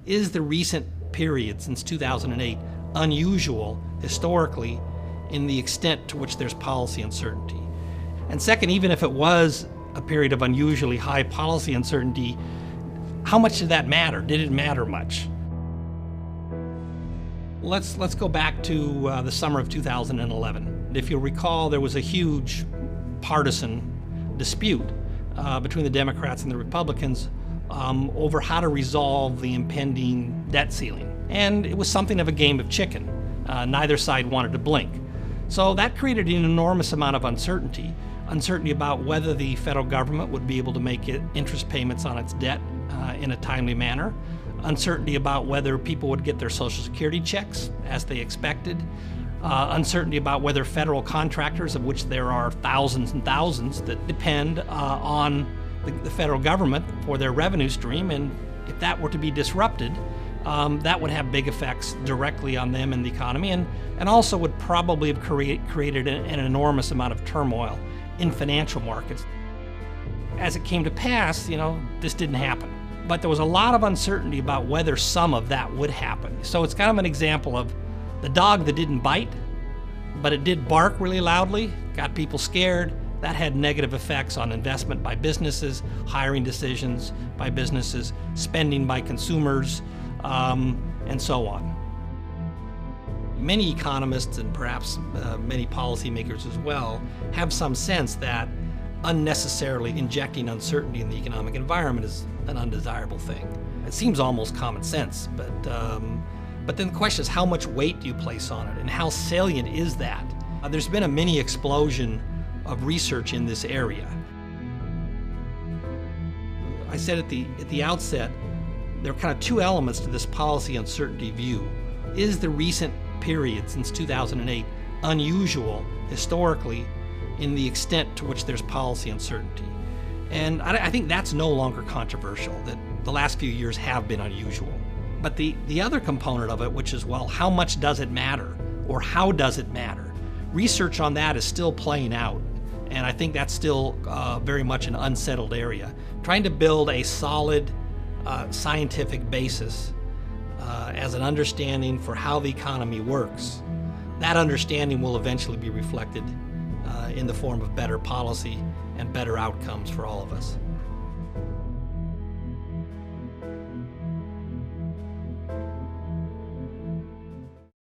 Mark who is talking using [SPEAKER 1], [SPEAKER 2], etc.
[SPEAKER 1] is the recent period since 2008 unusual historically in the extent to which there's policy uncertainty? And second, even if it was a period of unusually high policy uncertainty, how much did that matter? Did it matter much? Let's go back to the summer of 2011. If you'll recall, there was a huge partisan dispute between the Democrats and the Republicans over how to resolve the impending debt ceiling. And it was something of a game of chicken. Neither side wanted to blink. So that created an enormous amount of uncertainty about whether the federal government would be able to make interest payments on its debt in a timely manner, uncertainty about whether people would get their Social Security checks as they expected, uncertainty about whether federal contractors, of which there are thousands and thousands that depend on the federal government for their revenue stream, and if that were to be disrupted, that would have big effects directly on them and the economy, and also would probably have created an enormous amount of turmoil in financial markets. As it came to pass, this didn't happen. But there was a lot of uncertainty about whether some of that would happen. So it's kind of an example of the dog that didn't bite, but it did bark really loudly, got people scared. That had negative effects on investment by businesses, hiring decisions by businesses, spending by consumers, and so on. Many economists, and perhaps many policymakers as well, have some sense that unnecessarily injecting uncertainty in the economic environment is an undesirable thing. It seems almost common sense, but then the question is, how much weight do you place on it, and how salient is that? There's been a mini explosion of research in this area. I said at the outset, there are kind of two elements to this policy uncertainty view. Is the recent period since 2008 unusual historically in the extent to which there's policy uncertainty? And I think that's no longer controversial, that the last few years have been unusual. But the other component of it, which is, well, how much does it matter, or how does it matter? Research on that is still playing out, and I think that's still very much an unsettled area. Trying to build a solid scientific basis as an understanding for how the economy works, that understanding will eventually be reflected in the form of better policy and better outcomes for all of us.